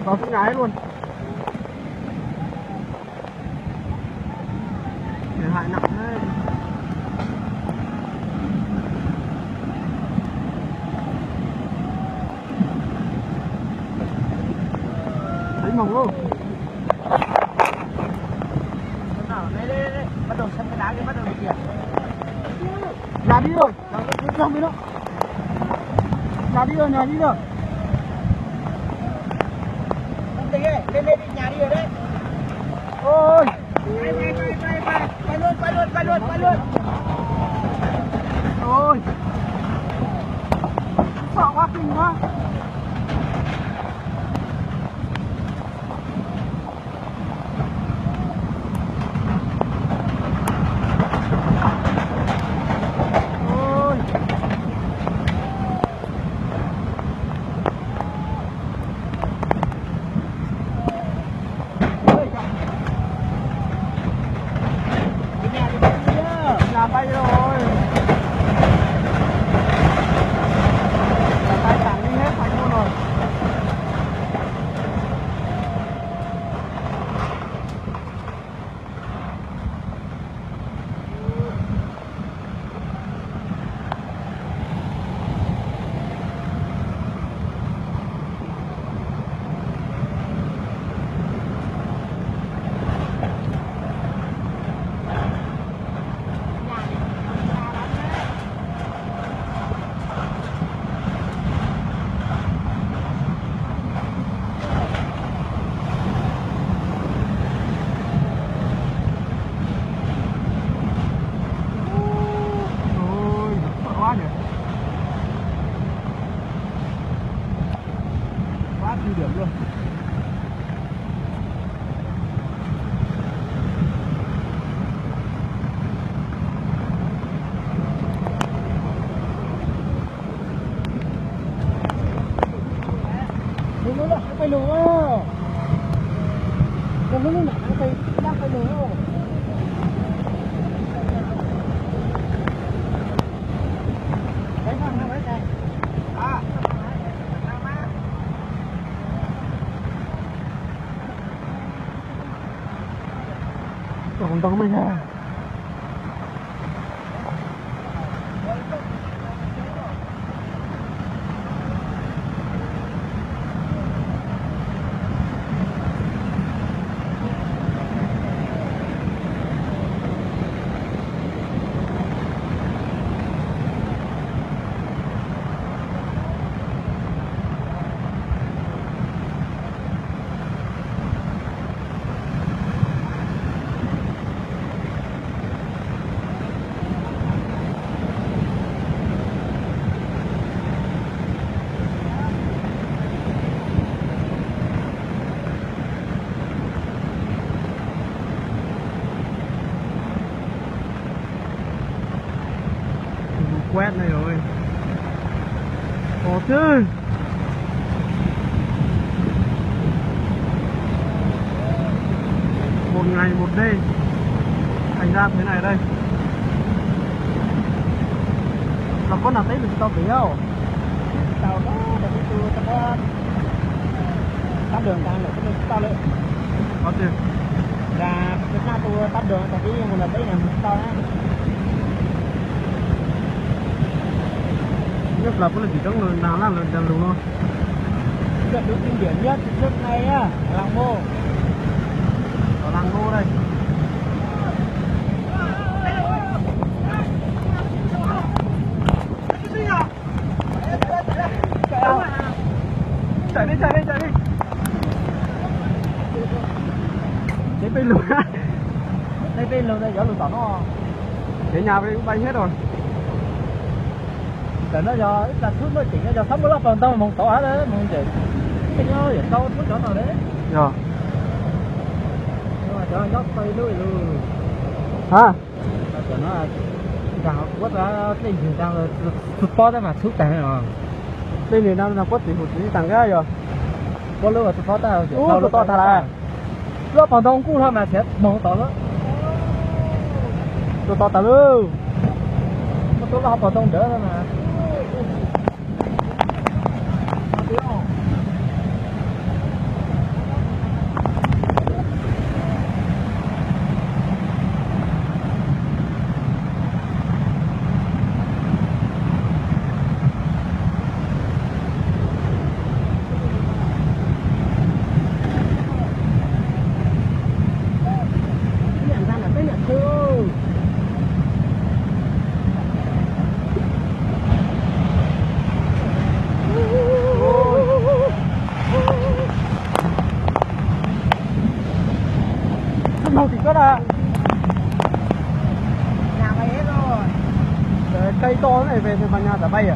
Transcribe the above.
vào xuống nhái luôn. Để hại nặng đấy. Thấy mỏng luôn. Đây, bắt đầu sân cái đá cái bắt đầu kìa. Nhà đi rồi, không biết đâu. Nhà đi rồi, nhà đi rồi. Lên đi, nhà đi rồi đấy. Ôi. Quay luôn. Ôi. Sợ quá, kinh quá. Nhà bay rồi. Tay tảng đi hết thành luôn rồi. Quá nguy hiểm luôn. Lulu lah, apa lu? Lulu nak apa lu? Đấy không, đấy đây. À. Không tao mới ra. Quét này rồi. Có chứ. Một ngày một đêm thành ra thế này đây. Là con nào thấy được tao tí không? Tao đó, tao có tắt đường tao nữa, tao nữa. Có chứ. Là cái nào tôi tắt đường tao chỉ một lần đấy là tao á. Nhất là có là chỉ trong người nào làm được đúng không? Trận đấu kinh điển nhất trước này á, Làng Ngô. Ở Làng Ngô đây. Chạy đi. Đến bên lùi. Đây bên lùi đây gió lùi tỏ nó. Cái nhà bên cũng bay hết rồi. Để nó do ít là thuốc mới chỉnh cho sắp mới lắp vào tao mong tỏ đấy mong chỉnh cái nó để sau thuốc cho tao đấy Rồi. nhưng mà cho nó tay lùi Hả? cho nó rằng quất ra tình hình đang là support đấy mà thuốc tàn rồi Bên này đang là quất thì một tí tặng cái rồi. có lúc là support tao Ủa, to thật à? lúc còn đông cũ thôi mà sẽ mong tỏ nữa Tôi to tao luôn. tôi là học còn đông đỡ thôi mà màu thì cất à. Nhà mày hết rồi. Đấy, cây to này về vào nhà chả bay à?